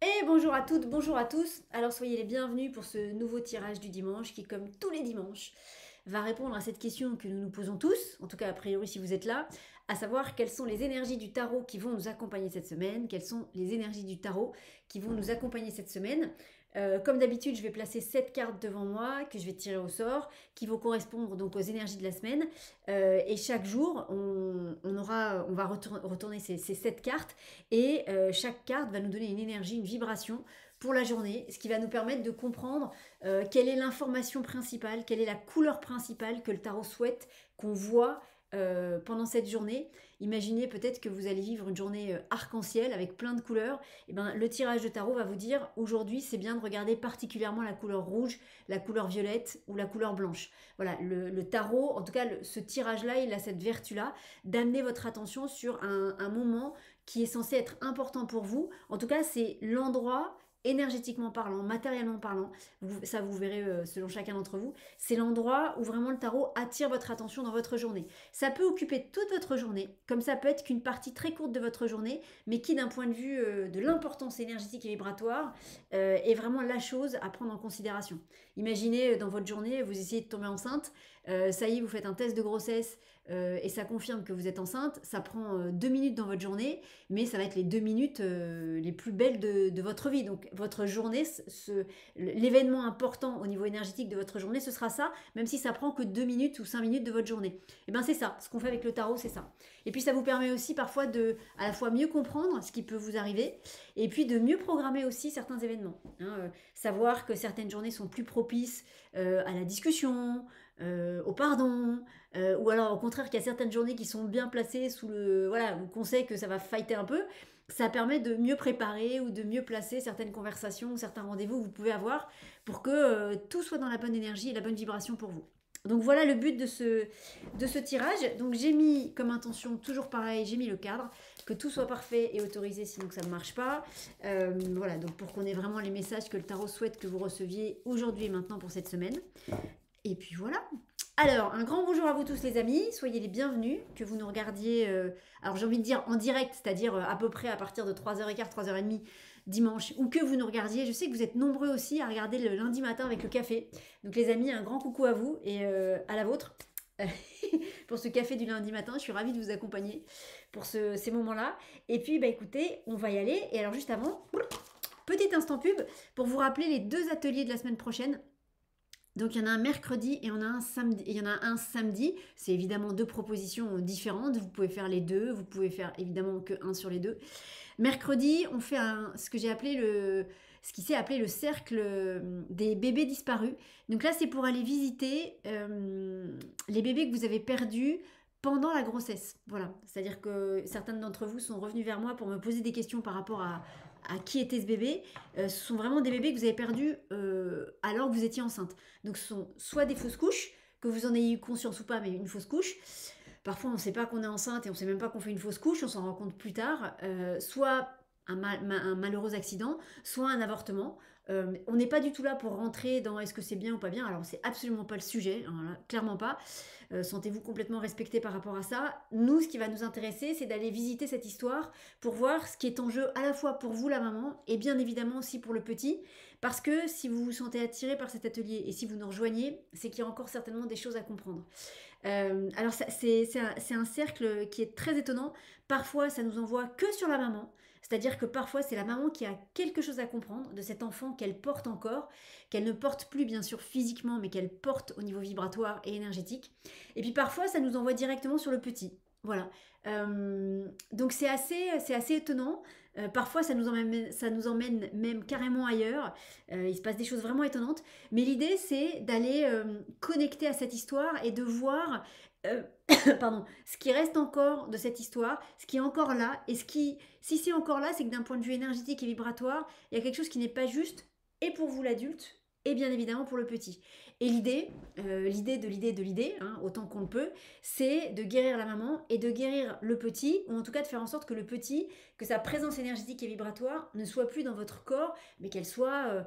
Et bonjour à toutes, bonjour à tous. Alors soyez les bienvenus pour ce nouveau tirage du dimanche qui, comme tous les dimanches, va répondre à cette question que nous nous posons tous, en tout cas a priori si vous êtes là, à savoir quelles sont les énergies du tarot qui vont nous accompagner cette semaine, quelles sont les énergies du tarot qui vont nous accompagner cette semaine. Comme d'habitude, je vais placer 7 cartes devant moi que je vais tirer au sort, qui vont correspondre donc aux énergies de la semaine. Et chaque jour, on va retourner ces 7 cartes et chaque carte va nous donner une énergie, une vibration pour la journée, ce qui va nous permettre de comprendre quelle est l'information principale, quelle est la couleur principale que le tarot souhaite qu'on voit pendant cette journée. Imaginez peut-être que vous allez vivre une journée arc-en-ciel avec plein de couleurs. Et ben, le tirage de tarot va vous dire aujourd'hui c'est bien de regarder particulièrement la couleur rouge, la couleur violette ou la couleur blanche. Voilà, le tarot, en tout cas ce tirage-là, il a cette vertu-là d'amener votre attention sur un moment qui est censé être important pour vous. En tout cas, c'est l'endroit énergétiquement parlant, matériellement parlant, ça vous verrez selon chacun d'entre vous, c'est l'endroit où vraiment le tarot attire votre attention dans votre journée. Ça peut occuper toute votre journée, comme ça peut être qu'une partie très courte de votre journée, mais qui d'un point de vue de l'importance énergétique et vibratoire est vraiment la chose à prendre en considération. Imaginez dans votre journée, vous essayez de tomber enceinte, ça y est, vous faites un test de grossesse et ça confirme que vous êtes enceinte, ça prend 2 minutes dans votre journée, mais ça va être les 2 minutes les plus belles de votre vie. Donc votre journée, l'événement important au niveau énergétique de votre journée, ce sera ça, même si ça prend que 2 minutes ou 5 minutes de votre journée. Et bien c'est ça, ce qu'on fait avec le tarot, c'est ça. Et puis ça vous permet aussi parfois de à la fois mieux comprendre ce qui peut vous arriver, et puis de mieux programmer aussi certains événements. Savoir que certaines journées sont plus propices à la discussion, au pardon, ou alors au contraire qu'il y a certaines journées qui sont bien placées sous le... Voilà, qu'on sait que ça va fighter un peu, ça permet de mieux préparer ou de mieux placer certaines conversations, certains rendez-vous que vous pouvez avoir pour que tout soit dans la bonne énergie et la bonne vibration pour vous. Donc voilà le but de ce tirage. Donc j'ai mis comme intention, toujours pareil, j'ai mis le cadre, que tout soit parfait et autorisé, sinon que ça ne marche pas. Voilà, donc pour qu'on ait vraiment les messages que le tarot souhaite que vous receviez aujourd'hui et maintenant pour cette semaine. Et puis voilà. Alors, un grand bonjour à vous tous les amis, soyez les bienvenus, que vous nous regardiez, alors j'ai envie de dire en direct, c'est-à-dire à peu près à partir de 3h15, 3h30 dimanche, ou que vous nous regardiez. Je sais que vous êtes nombreux aussi à regarder le lundi matin avec le café. Donc les amis, un grand coucou à vous et à la vôtre. Pour ce café du lundi matin, je suis ravie de vous accompagner pour ces moments-là. Et puis, bah écoutez, on va y aller. Et alors juste avant, petit instant pub pour vous rappeler les 2 ateliers de la semaine prochaine. Donc il y en a un mercredi et il y en a un samedi. C'est évidemment 2 propositions différentes. Vous pouvez faire les deux. Vous pouvez faire évidemment que un sur les deux. Mercredi, on fait ce que j'ai appelé ce qui s'est appelé le cercle des bébés disparus. Donc là, c'est pour aller visiter les bébés que vous avez perdus pendant la grossesse. Voilà. C'est-à-dire que certains d'entre vous sont revenus vers moi pour me poser des questions par rapport à qui était ce bébé. Ce sont vraiment des bébés que vous avez perdus alors que vous étiez enceinte. Donc ce sont soit des fausses couches, que vous en ayez eu conscience ou pas, mais une fausse couche. Parfois on ne sait pas qu'on est enceinte et on ne sait même pas qu'on fait une fausse couche, on s'en rend compte plus tard. Soit un malheureux accident, soit un avortement. On n'est pas du tout là pour rentrer dans est-ce que c'est bien ou pas bien. Alors c'est absolument pas le sujet, hein, là, clairement pas. Sentez-vous complètement respecté par rapport à ça. Nous, ce qui va nous intéresser, c'est d'aller visiter cette histoire pour voir ce qui est en jeu à la fois pour vous, la maman, et bien évidemment aussi pour le petit. Parce que si vous vous sentez attiré par cet atelier et si vous nous rejoignez, c'est qu'il y a encore certainement des choses à comprendre. Alors c'est un cercle qui est très étonnant. Parfois, ça nous envoie que sur la maman. C'est-à-dire que parfois, c'est la maman qui a quelque chose à comprendre de cet enfant qu'elle porte encore, qu'elle ne porte plus bien sûr physiquement, mais qu'elle porte au niveau vibratoire et énergétique. Et puis parfois, ça nous envoie directement sur le petit. Voilà. Donc c'est assez étonnant. Parfois, ça nous emmène même carrément ailleurs. Il se passe des choses vraiment étonnantes. Mais l'idée, c'est d'aller connecter à cette histoire et de voir euh, pardon, ce qui reste encore de cette histoire, ce qui est encore là. Et si c'est encore là, c'est que d'un point de vue énergétique et vibratoire, il y a quelque chose qui n'est pas juste, et pour vous l'adulte, et bien évidemment pour le petit. Et l'idée, hein, autant qu'on le peut, c'est de guérir la maman et de guérir le petit, ou en tout cas de faire en sorte que le petit, que sa présence énergétique et vibratoire ne soit plus dans votre corps, mais qu'elle soit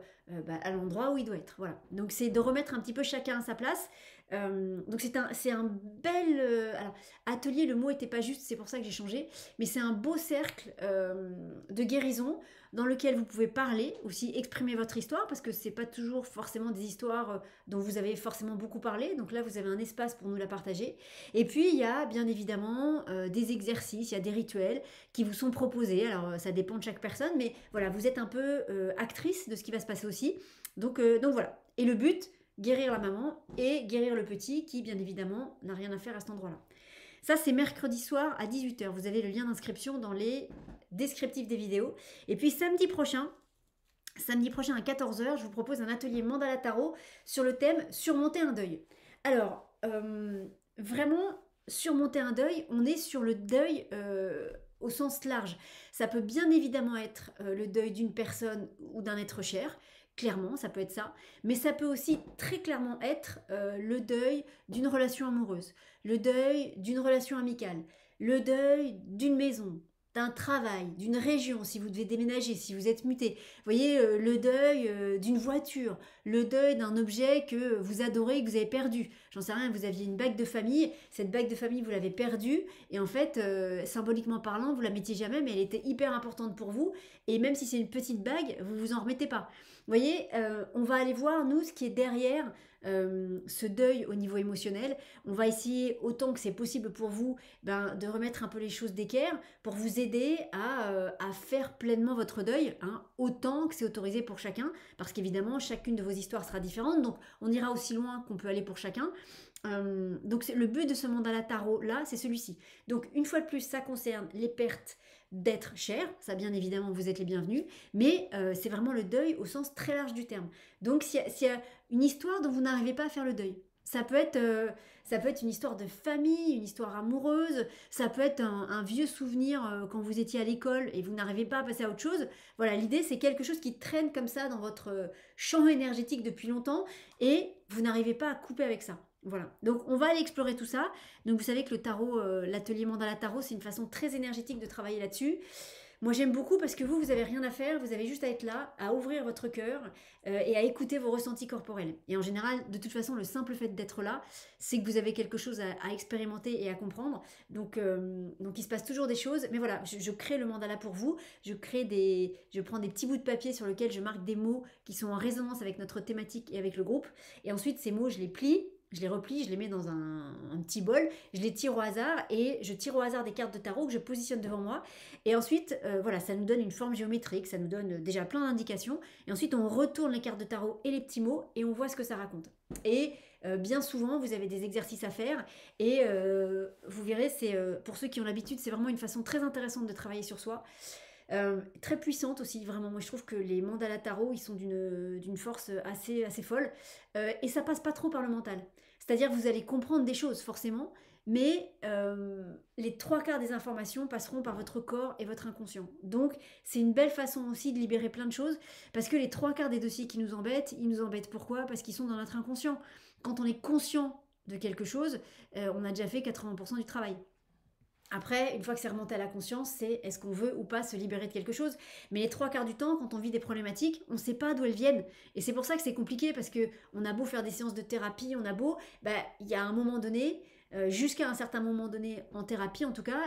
à l'endroit où il doit être. Voilà. Donc c'est de remettre un petit peu chacun à sa place. Donc c'est un bel... alors, atelier, le mot n'était pas juste, c'est pour ça que j'ai changé, mais c'est un beau cercle de guérison dans lequel vous pouvez parler, aussi exprimer votre histoire, parce que c'est pas toujours forcément des histoires dont vous avez forcément beaucoup parlé, donc là vous avez un espace pour nous la partager. Et puis il y a bien évidemment des exercices, il y a des rituels qui vous sont proposés, alors ça dépend de chaque personne, mais voilà, vous êtes un peu actrice de ce qui va se passer aussi. Donc voilà. Et le but, guérir la maman et guérir le petit qui, bien évidemment, n'a rien à faire à cet endroit-là. Ça, c'est mercredi soir à 18 h. Vous avez le lien d'inscription dans les descriptifs des vidéos. Et puis samedi prochain à 14 h, je vous propose un atelier mandala tarot sur le thème surmonter un deuil. Alors, vraiment, surmonter un deuil, on est sur le deuil au sens large. Ça peut bien évidemment être le deuil d'une personne ou d'un être cher. Clairement, ça peut être ça, mais ça peut aussi très clairement être le deuil d'une relation amoureuse, le deuil d'une relation amicale, le deuil d'une maison, d'un travail, d'une région, si vous devez déménager, si vous êtes muté. Vous voyez, le deuil d'une voiture, le deuil d'un objet que vous adorez et que vous avez perdu. J'en sais rien, vous aviez une bague de famille, cette bague de famille, vous l'avez perdue, et en fait, symboliquement parlant, vous la mettiez jamais, mais elle était hyper importante pour vous, et même si c'est une petite bague, vous vous en remettez pas. Vous voyez, on va aller voir, nous, ce qui est derrière ce deuil au niveau émotionnel. On va essayer, autant que c'est possible pour vous, de remettre un peu les choses d'équerre pour vous aider à faire pleinement votre deuil, hein, autant que c'est autorisé pour chacun, parce qu'évidemment, chacune de vos histoires sera différente, donc on ira aussi loin qu'on peut aller pour chacun. Donc le but de ce mandala tarot là, c'est celui-ci. Donc une fois de plus, ça concerne les pertes d'être cher, ça bien évidemment vous êtes les bienvenus, mais c'est vraiment le deuil au sens très large du terme. Donc s'il y a une histoire dont vous n'arrivez pas à faire le deuil, ça peut être une histoire de famille, une histoire amoureuse, ça peut être un vieux souvenir quand vous étiez à l'école et vous n'arrivez pas à passer à autre chose. Voilà, l'idée c'est quelque chose qui traîne comme ça dans votre champ énergétique depuis longtemps et vous n'arrivez pas à couper avec ça. Voilà, donc on va aller explorer tout ça. Donc vous savez que le tarot, l'atelier mandala tarot, c'est une façon très énergétique de travailler là-dessus. Moi j'aime beaucoup parce que vous avez rien à faire, vous avez juste à être là, à ouvrir votre cœur et à écouter vos ressentis corporels. Et en général, de toute façon, le simple fait d'être là, c'est que vous avez quelque chose à expérimenter et à comprendre. Donc il se passe toujours des choses. Mais voilà, je crée le mandala pour vous. Je prends des petits bouts de papier sur lesquels je marque des mots qui sont en résonance avec notre thématique et avec le groupe. Et ensuite, ces mots, je les plie. Je les replie, je les mets dans un petit bol, je les tire au hasard et je tire au hasard des cartes de tarot que je positionne devant moi. Et ensuite, voilà, ça nous donne une forme géométrique, ça nous donne déjà plein d'indications. Et ensuite, on retourne les cartes de tarot et les petits mots et on voit ce que ça raconte. Et bien souvent, vous avez des exercices à faire et vous verrez, pour ceux qui ont l'habitude, c'est vraiment une façon très intéressante de travailler sur soi. Très puissante aussi, vraiment. Moi, je trouve que les mandalas tarot, ils sont d'une force assez folle. Et ça passe pas trop par le mental. C'est-à-dire que vous allez comprendre des choses, forcément, mais les trois quarts des informations passeront par votre corps et votre inconscient. Donc, c'est une belle façon aussi de libérer plein de choses, parce que les trois quarts des dossiers qui nous embêtent, ils nous embêtent pourquoi? Parce qu'ils sont dans notre inconscient. Quand on est conscient de quelque chose, on a déjà fait 80% du travail. Après, une fois que c'est remonté à la conscience, c'est est-ce qu'on veut ou pas se libérer de quelque chose. Mais les trois quarts du temps, quand on vit des problématiques, on ne sait pas d'où elles viennent. Et c'est pour ça que c'est compliqué, parce qu'on a beau faire des séances de thérapie, on a beau, il y a un moment donné, jusqu'à un certain moment donné, en thérapie en tout cas,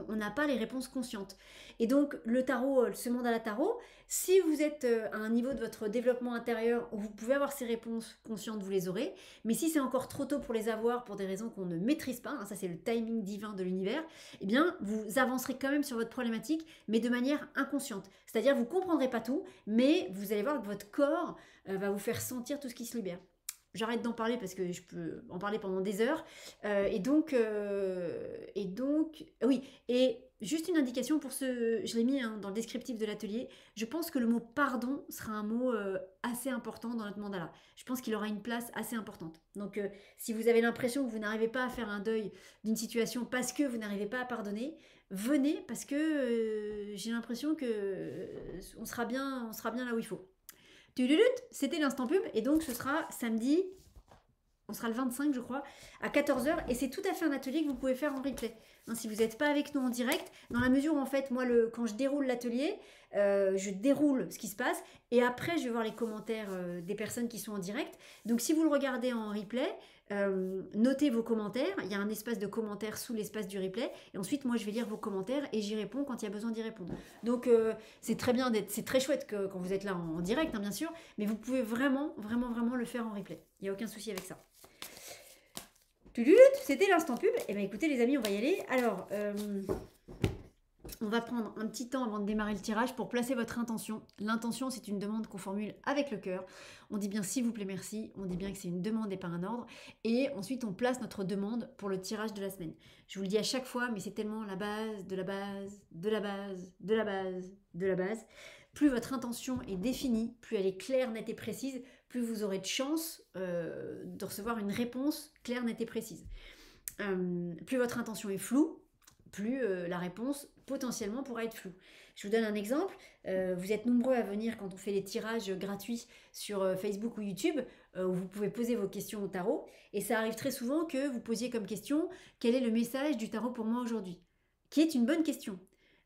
on n'a pas les réponses conscientes. Et donc, le tarot, ce mandala tarot, si vous êtes à un niveau de votre développement intérieur où vous pouvez avoir ces réponses conscientes, vous les aurez. Mais si c'est encore trop tôt pour les avoir, pour des raisons qu'on ne maîtrise pas, hein, ça c'est le timing divin de l'univers, eh bien, vous avancerez quand même sur votre problématique, mais de manière inconsciente. C'est-à-dire, vous ne comprendrez pas tout, mais vous allez voir que votre corps va vous faire sentir tout ce qui se libère. J'arrête d'en parler parce que je peux en parler pendant des heures. Et donc, oui, et juste une indication pour je l'ai mis dans le descriptif de l'atelier, je pense que le mot pardon sera un mot assez important dans notre mandala. Je pense qu'il aura une place assez importante. Donc, si vous avez l'impression que vous n'arrivez pas à faire un deuil d'une situation parce que vous n'arrivez pas à pardonner, venez parce que j'ai l'impression que on sera bien là où il faut. C'était l'instant pub et donc ce sera samedi, on sera le 25 je crois, à 14 h et c'est tout à fait un atelier que vous pouvez faire en replay. Hein, si vous n'êtes pas avec nous en direct, dans la mesure où en fait moi quand je déroule l'atelier, je déroule ce qui se passe et après je vais voir les commentaires des personnes qui sont en direct. Donc si vous le regardez en replay, Notez vos commentaires. Il y a un espace de commentaires sous l'espace du replay. Et ensuite, moi, je vais lire vos commentaires et j'y réponds quand il y a besoin d'y répondre. Donc, c'est très bien c'est très chouette quand vous êtes là en direct, hein, bien sûr. Mais vous pouvez vraiment, vraiment, vraiment le faire en replay. Il n'y a aucun souci avec ça. C'était l'instant pub. Et bien, écoutez, les amis, on va y aller. Alors, on va prendre un petit temps avant de démarrer le tirage pour placer votre intention. L'intention, c'est une demande qu'on formule avec le cœur. On dit bien s'il vous plaît, merci. On dit bien que c'est une demande et pas un ordre. Et ensuite, on place notre demande pour le tirage de la semaine. Je vous le dis à chaque fois, mais c'est tellement la base, de la base, de la base, de la base, de la base. Plus votre intention est définie, plus elle est claire, nette et précise, plus vous aurez de chance de recevoir une réponse claire, nette et précise. Plus votre intention est floue, plus la réponse potentiellement pourra être floue. Je vous donne un exemple. Vous êtes nombreux à venir quand on fait les tirages gratuits sur Facebook ou YouTube, où vous pouvez poser vos questions au tarot. Et ça arrive très souvent que vous posiez comme question « Quel est le message du tarot pour moi aujourd'hui ?» Qui est une bonne question.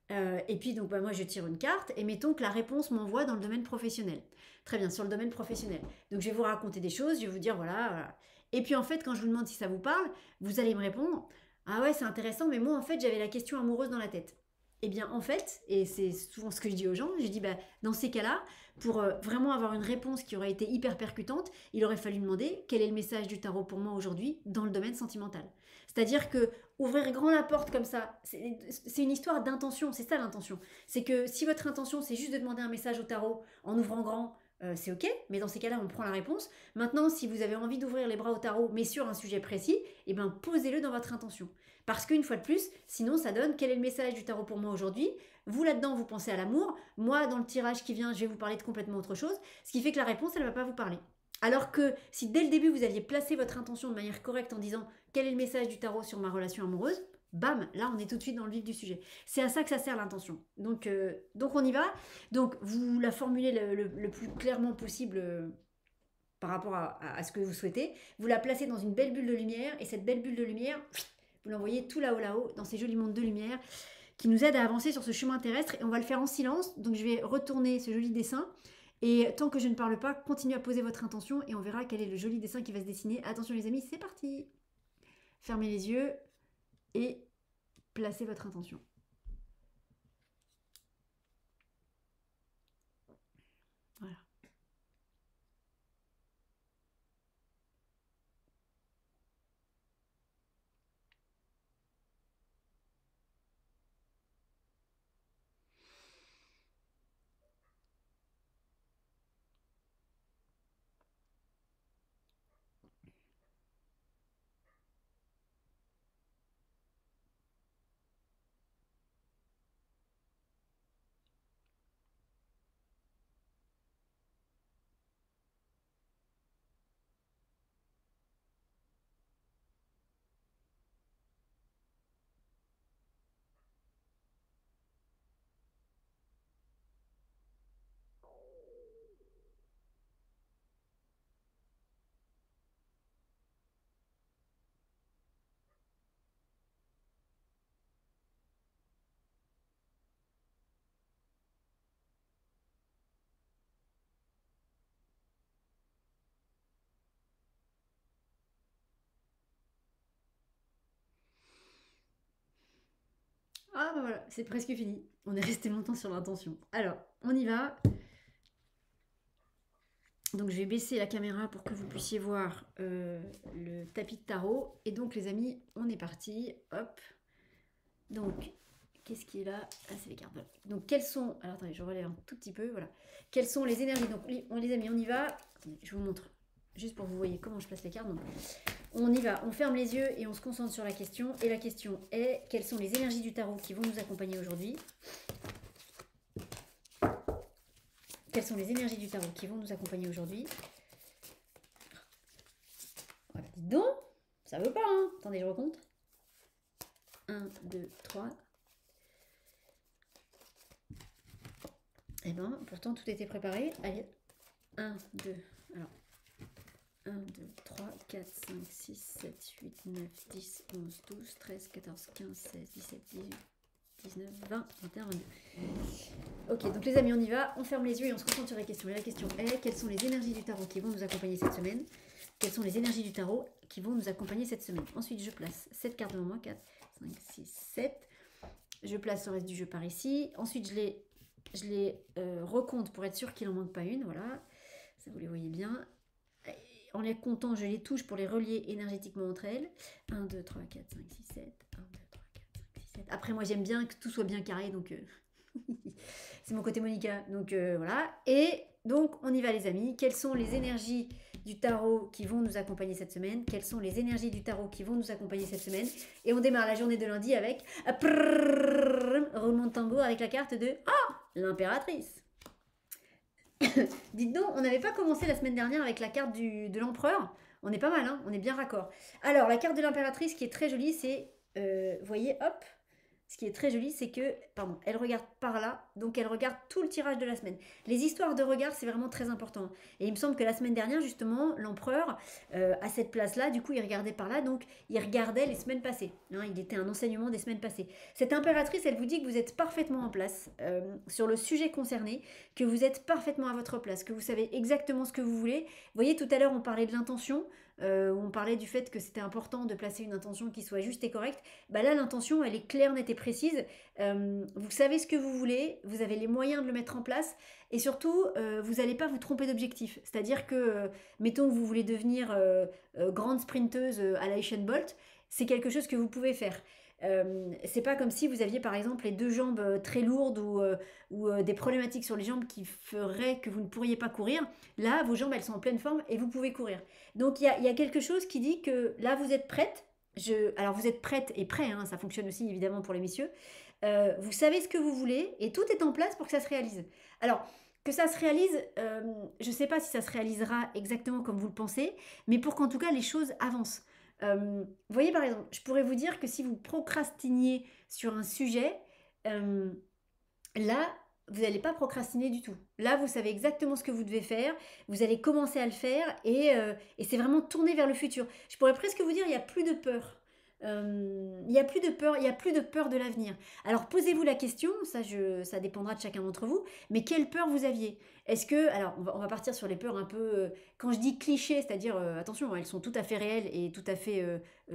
Et puis donc moi je tire une carte et mettons que la réponse m'envoie dans le domaine professionnel. Très bien, sur le domaine professionnel. Donc je vais vous raconter des choses, je vais vous dire voilà. Et puis en fait quand je vous demande si ça vous parle, vous allez me répondre « Ah ouais c'est intéressant mais moi en fait j'avais la question amoureuse dans la tête ». Eh bien en fait, et c'est souvent ce que je dis aux gens, je dis dans ces cas-là, pour vraiment avoir une réponse qui aurait été hyper percutante, il aurait fallu demander quel est le message du tarot pour moi aujourd'hui dans le domaine sentimental. C'est-à-dire que ouvrir grand la porte comme ça, c'est une histoire d'intention, c'est ça l'intention. C'est que si votre intention c'est juste de demander un message au tarot en ouvrant grand, c'est ok, mais dans ces cas-là on prend la réponse. Maintenant si vous avez envie d'ouvrir les bras au tarot mais sur un sujet précis, eh bien posez-le dans votre intention. Parce qu'une fois de plus, sinon ça donne quel est le message du tarot pour moi aujourd'hui. Vous là-dedans vous pensez à l'amour, moi dans le tirage qui vient je vais vous parler de complètement autre chose, ce qui fait que la réponse elle ne va pas vous parler. Alors que si dès le début vous aviez placé votre intention de manière correcte en disant quel est le message du tarot sur ma relation amoureuse, bam, là on est tout de suite dans le vif du sujet. C'est à ça que ça sert l'intention. Donc on y va. Donc vous la formulez le plus clairement possible par rapport à ce que vous souhaitez. Vous la placez dans une belle bulle de lumière et cette belle bulle de lumière, vous l'envoyez tout là-haut, dans ces jolis mondes de lumière qui nous aident à avancer sur ce chemin terrestre et on va le faire en silence. Donc je vais retourner ce joli dessin. Et tant que je ne parle pas, continuez à poser votre intention et on verra quel est le joli dessin qui va se dessiner. Attention les amis, c'est parti. Fermez les yeux et placez votre intention. Voilà. Ah bah voilà, c'est presque fini. On est resté longtemps sur l'intention. Alors, on y va. Donc je vais baisser la caméra pour que vous puissiez voir le tapis de tarot. Et donc les amis, on est parti. Hop. Donc, qu'est-ce qui est là? Ah, c'est les cartes. Voilà. Donc quelles sont... Alors attendez, je relève un tout petit peu. Voilà. Quelles sont les énergies? Donc les amis, on y va. Attendez, je vous montre. Juste pour que vous voyez comment je place les cartes. Donc, on y va. On ferme les yeux et on se concentre sur la question. Et la question est, quelles sont les énergies du tarot qui vont nous accompagner aujourd'hui? Quelles sont les énergies du tarot qui vont nous accompagner aujourd'hui? Voilà, dites donc, ça veut pas, hein? Attendez, je recompte. 1, 2, 3. Eh ben, pourtant, tout était préparé. Allez, 1, 2, alors, 1, 2, 3, 4, 5, 6, 7, 8, 9, 10, 11, 12, 13, 14, 15, 16, 17, 18, 19, 20, 21, 22. Ok, donc les amis, on y va. On ferme les yeux et on se concentre sur la question. Et la question est, quelles sont les énergies du tarot qui vont nous accompagner cette semaine? quelles sont les énergies du tarot qui vont nous accompagner cette semaine. Ensuite, je place 7 cartes devant moi, 4, 5, 6, 7. Je place le reste du jeu par ici. Ensuite, je les recompte pour être sûr qu'il n'en manque pas une. Voilà, ça vous les voyez bien. En les comptant, je les touche pour les relier énergétiquement entre elles. 1, 2, 3, 4, 5, 6, 7. 1, 2, 3, 4, 5, 6, 7. Après, moi, j'aime bien que tout soit bien carré, donc c'est mon côté Monica. Donc voilà. Et donc, on y va, les amis. Quelles sont les énergies du tarot qui vont nous accompagner cette semaine? Quelles sont les énergies du tarot qui vont nous accompagner cette semaine? Et on démarre la journée de lundi avec roulement de tambour avec la carte de l'impératrice. Dites donc, on n'avait pas commencé la semaine dernière avec la carte de l'empereur. On est pas mal, hein, on est bien raccord. Alors, la carte de l'impératrice qui est très jolie, c'est, vous voyez, hop, ce qui est très joli, c'est que, pardon, elle regarde par là, donc elle regarde tout le tirage de la semaine. Les histoires de regard, c'est vraiment très important. Et il me semble que la semaine dernière, justement, l'empereur, à cette place-là, du coup, il regardait par là, donc il regardait les semaines passées. Hein, il était un enseignement des semaines passées. Cette impératrice, elle vous dit que vous êtes parfaitement en place sur le sujet concerné, que vous êtes parfaitement à votre place, que vous savez exactement ce que vous voulez. Vous voyez, tout à l'heure, on parlait de l'intention. On parlait du fait que c'était important de placer une intention qui soit juste et correcte. Bah là, l'intention, elle est claire, nette et précise. Vous savez ce que vous voulez, vous avez les moyens de le mettre en place, et surtout, vous n'allez pas vous tromper d'objectif. C'est-à-dire que, mettons que vous voulez devenir grande sprinteuse à la Usain Bolt, c'est quelque chose que vous pouvez faire. C'est pas comme si vous aviez par exemple les deux jambes très lourdes ou des problématiques sur les jambes qui feraient que vous ne pourriez pas courir. Là, vos jambes, elles sont en pleine forme et vous pouvez courir. Donc il y a quelque chose qui dit que là, vous êtes prête. Alors vous êtes prête et prêt, hein, ça fonctionne aussi évidemment pour les messieurs. Vous savez ce que vous voulez et tout est en place pour que ça se réalise. Alors, que ça se réalise, je ne sais pas si ça se réalisera exactement comme vous le pensez, mais pour qu'en tout cas les choses avancent. Vous voyez par exemple, je pourrais vous dire que si vous procrastiniez sur un sujet, là, vous n'allez pas procrastiner du tout. Là, vous savez exactement ce que vous devez faire, vous allez commencer à le faire et c'est vraiment tourné vers le futur. Je pourrais presque vous dire, il n'y a plus de peur. Il n'y a plus de peur, il n'y a plus de peur de l'avenir. Alors posez-vous la question, ça dépendra de chacun d'entre vous, mais quelle peur vous aviez? Est-ce que, alors on va partir sur les peurs un peu, quand je dis clichés, c'est-à-dire, attention, elles sont tout à fait réelles et tout à fait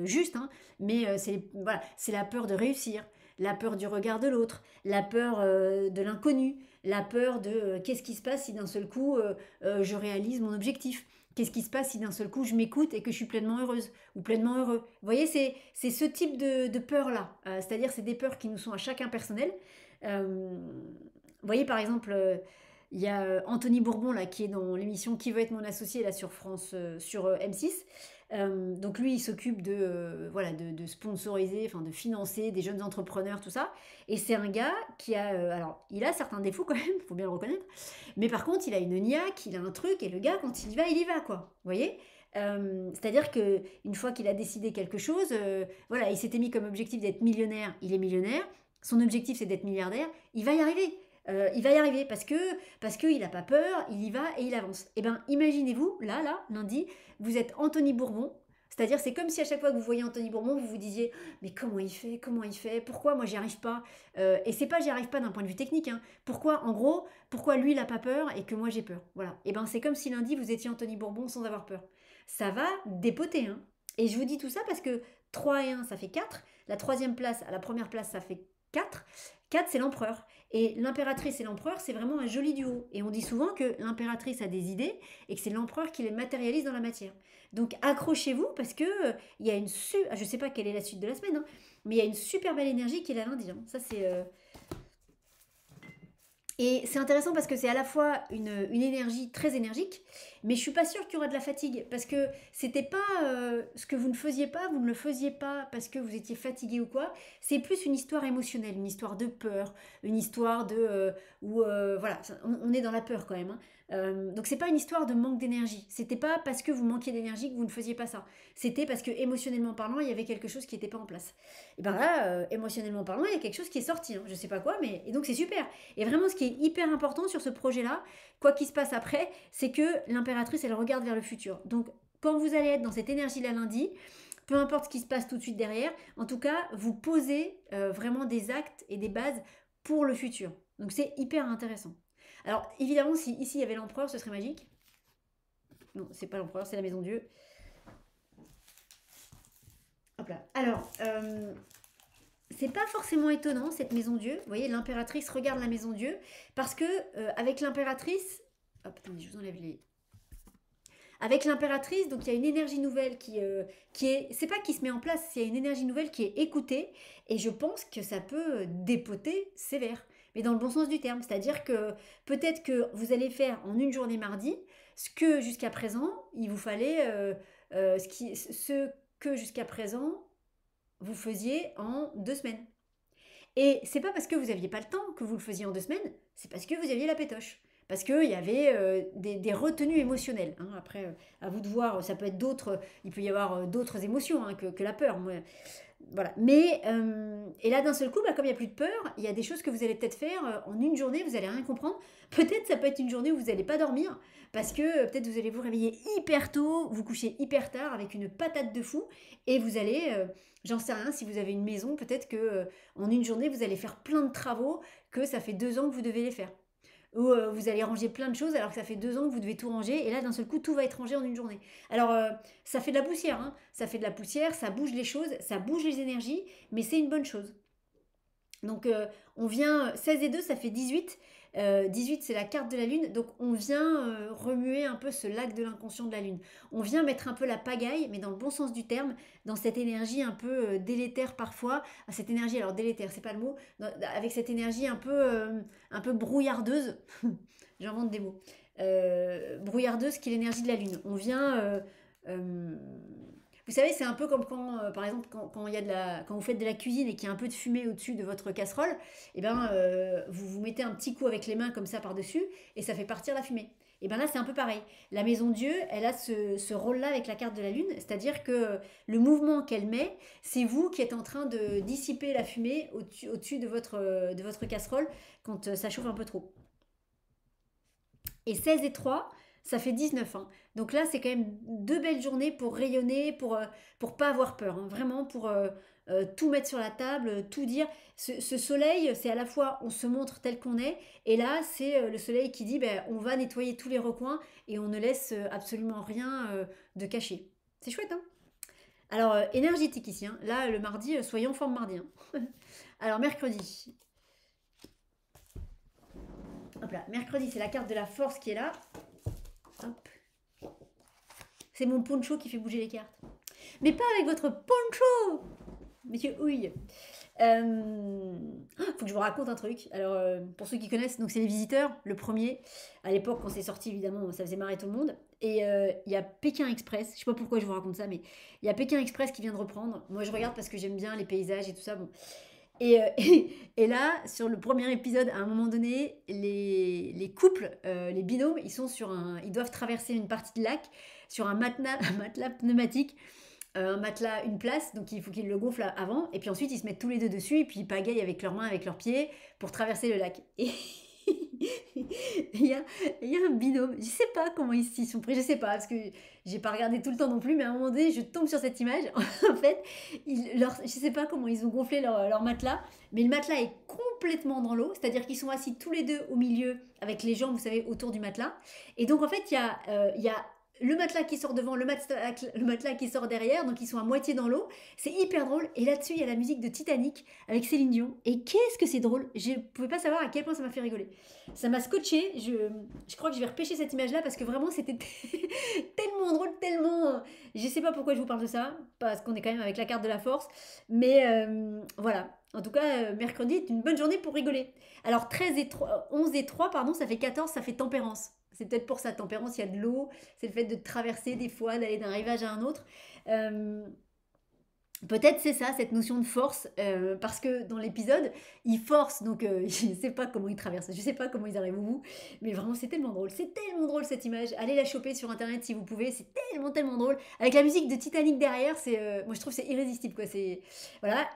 justes, hein, mais voilà, c'est la peur de réussir, la peur du regard de l'autre, la peur de l'inconnu, la peur de qu'est-ce qui se passe si d'un seul coup je réalise mon objectif. Qu'est-ce qui se passe si d'un seul coup je m'écoute et que je suis pleinement heureuse ou pleinement heureux? Vous voyez, c'est ce type de peur-là. C'est-à-dire, c'est des peurs qui nous sont à chacun personnelles. Vous voyez, par exemple, il y a Anthony Bourbon là, qui est dans l'émission Qui veut être mon associé là, sur France, sur M6. Donc lui, il s'occupe voilà, de sponsoriser, enfin de financer des jeunes entrepreneurs, tout ça. Et c'est un gars qui a, alors il a certains défauts quand même, il faut bien le reconnaître. Mais par contre, il a une niaque, il a un truc, et le gars, quand il y va, quoi. Vous voyez? C'est-à-dire que une fois qu'il a décidé quelque chose, voilà, il s'était mis comme objectif d'être millionnaire, il est millionnaire. Son objectif, c'est d'être milliardaire. Il va y arriver. Il va y arriver parce qu'il n'a pas peur, il y va et il avance. Et bien, imaginez-vous, là, lundi, vous êtes Anthony Bourbon. C'est-à-dire, c'est comme si à chaque fois que vous voyez Anthony Bourbon, vous vous disiez mais comment il fait, pourquoi moi j'y arrive pas? Et c'est pas j'y arrive pas d'un point de vue technique, hein. Pourquoi, en gros, pourquoi lui il a pas peur et que moi j'ai peur? Voilà. Et ben c'est comme si lundi vous étiez Anthony Bourbon sans avoir peur. Ça va dépoter, hein. Et je vous dis tout ça parce que 3 et 1 ça fait 4. La troisième place à la première place ça fait 4. 4 c'est l'empereur. Et l'impératrice et l'empereur, c'est vraiment un joli duo. Et on dit souvent que l'impératrice a des idées et que c'est l'empereur qui les matérialise dans la matière. Donc accrochez-vous parce que il y a je sais pas quelle est la suite de la semaine, hein, mais il y a une super belle énergie qui est là lundi, hein. Ça c'est et c'est intéressant parce que c'est à la fois une énergie très énergique, mais je suis pas sûre qu'il y aura de la fatigue parce que c'était pas ce que vous ne faisiez pas, vous ne le faisiez pas parce que vous étiez fatigué ou quoi. C'est plus une histoire émotionnelle, une histoire de peur, une histoire de où voilà, on est dans la peur quand même, hein. Donc c'est pas une histoire de manque d'énergie. C'était pas parce que vous manquiez d'énergie que vous ne faisiez pas ça. C'était parce que émotionnellement parlant, il y avait quelque chose qui n'était pas en place. Et ben là, émotionnellement parlant, il y a quelque chose qui est sorti, hein. Je sais pas quoi, mais et donc c'est super. Et vraiment, ce qui est hyper important sur ce projet-là, quoi qu'il se passe après, c'est que l'impératrice, elle regarde vers le futur. Donc, quand vous allez être dans cette énergie-là lundi, peu importe ce qui se passe tout de suite derrière, en tout cas, vous posez vraiment des actes et des bases pour le futur. Donc, c'est hyper intéressant. Alors, évidemment, si ici il y avait l'empereur, ce serait magique. Non, c'est pas l'empereur, c'est la maison Dieu. là. Alors, c'est pas forcément étonnant cette maison Dieu. Vous voyez, l'impératrice regarde la maison Dieu parce que avec l'impératrice, hop, attendez, je vous enlève les. Avec l'impératrice, donc il y a une énergie nouvelle qui est, c'est pas qui se met en place, c'est une énergie nouvelle qui est écoutée et je pense que ça peut dépoter sévère, mais dans le bon sens du terme. C'est-à-dire que peut-être que vous allez faire en une journée mardi ce que jusqu'à présent il vous fallait, ce que jusqu'à présent vous faisiez en 2 semaines. Et c'est pas parce que vous n'aviez pas le temps que vous le faisiez en 2 semaines, c'est parce que vous aviez la pétoche. Parce qu'il y avait des retenues émotionnelles, hein. Après, à vous de voir, ça peut être d'autres, il peut y avoir d'autres émotions hein, que la peur. Moi, voilà. Mais, et là, d'un seul coup, bah, comme il n'y a plus de peur, il y a des choses que vous allez peut-être faire en une journée, vous n'allez rien comprendre. Peut-être ça peut être une journée où vous n'allez pas dormir, parce que peut-être vous allez vous réveiller hyper tôt, vous coucher hyper tard avec une patate de fou, et vous allez, j'en sais rien, si vous avez une maison, peut-être que en une journée, vous allez faire plein de travaux, que ça fait 2 ans que vous devez les faire. Ou vous allez ranger plein de choses alors que ça fait 2 ans que vous devez tout ranger et là d'un seul coup tout va être rangé en une journée. Alors ça fait de la poussière, hein. Ça fait de la poussière, ça bouge les choses, ça bouge les énergies, mais c'est une bonne chose. Donc on vient, 16 et 2 ça fait 18. 18 c'est la carte de la lune, donc on vient remuer un peu ce lac de l'inconscient de la lune. On vient mettre un peu la pagaille, mais dans le bon sens du terme, dans cette énergie un peu délétère parfois. Ah, cette énergie, alors délétère c'est pas le mot, avec cette énergie un peu brouillardeuse, j'invente des mots, brouillardeuse qui est l'énergie de la lune. On vient... euh, vous savez, c'est un peu comme quand, par exemple, quand vous faites de la cuisine et qu'il y a un peu de fumée au-dessus de votre casserole, et ben, vous vous mettez un petit coup avec les mains comme ça par-dessus et ça fait partir la fumée. Et bien là, c'est un peu pareil. La maison Dieu, elle a ce rôle-là avec la carte de la Lune, c'est-à-dire que le mouvement qu'elle met, c'est vous qui êtes en train de dissiper la fumée au-dessus de votre casserole quand ça chauffe un peu trop. Et 16 et 3, ça fait 19 ans. Donc là, c'est quand même 2 belles journées pour rayonner, pour pas avoir peur, hein. Vraiment pour tout mettre sur la table, tout dire. Ce soleil, c'est à la fois on se montre tel qu'on est, et là, c'est le soleil qui dit ben, on va nettoyer tous les recoins et on ne laisse absolument rien de caché. C'est chouette, hein? Alors, énergétique ici, hein. Là, le mardi, soyons en forme mardi, hein. Alors, mercredi. Hop là, mercredi, c'est la carte de la force qui est là. Hop. C'est mon poncho qui fait bouger les cartes. Mais pas avec votre poncho, monsieur Houille. Faut que je vous raconte un truc. Alors, pour ceux qui connaissent, donc c'est les visiteurs, le premier. À l'époque, quand c'est sorti, évidemment, ça faisait marrer tout le monde. Et il y a Pékin Express. Je sais pas pourquoi je vous raconte ça, mais il y a Pékin Express qui vient de reprendre. Moi, je regarde parce que j'aime bien les paysages et tout ça. Bon. Et là, sur le premier épisode, à un moment donné, les couples, les binômes, ils doivent traverser une partie de lac sur un matelas, un matelas pneumatique, un matelas, une place, donc il faut qu'ils le gonflent avant, et puis ensuite ils se mettent tous les deux dessus, et puis ils pagayent avec leurs mains, avec leurs pieds, pour traverser le lac. Et il y a, il y a un binôme, je sais pas comment ils s'y sont pris, je sais pas, parce que j'ai pas regardé tout le temps non plus, mais à un moment donné, je tombe sur cette image. En fait, je sais pas comment ils ont gonflé leur matelas, mais le matelas est complètement dans l'eau, c'est-à-dire qu'ils sont assis tous les deux au milieu, avec les jambes, vous savez, autour du matelas. Et donc, en fait, il y a le matelas qui sort devant, le matelas qui sort derrière, donc ils sont à moitié dans l'eau. C'est hyper drôle. Et là-dessus, il y a la musique de Titanic avec Céline Dion. Et qu'est-ce que c'est drôle! Je ne pouvais pas savoir à quel point ça m'a fait rigoler. Ça m'a scotché. Je crois que je vais repêcher cette image-là parce que vraiment, c'était tellement drôle, tellement. Je sais pas pourquoi je vous parle de ça, parce qu'on est quand même avec la carte de la force. Mais voilà. En tout cas, mercredi est une bonne journée pour rigoler. Alors 13 et 3, 11 et 3, pardon, ça fait 14, ça fait tempérance. C'est peut-être pour ça, tempérance, il y a de l'eau, c'est le fait de traverser des fois, d'aller d'un rivage à un autre. Euh, Peut-être c'est ça, cette notion de force, parce que dans l'épisode, ils forcent, donc je ne sais pas comment ils traversent, je ne sais pas comment ils arrivent au bout, mais vraiment c'est tellement drôle cette image, allez la choper sur internet si vous pouvez, c'est tellement tellement drôle, avec la musique de Titanic derrière, moi je trouve que c'est irrésistible quoi, voilà,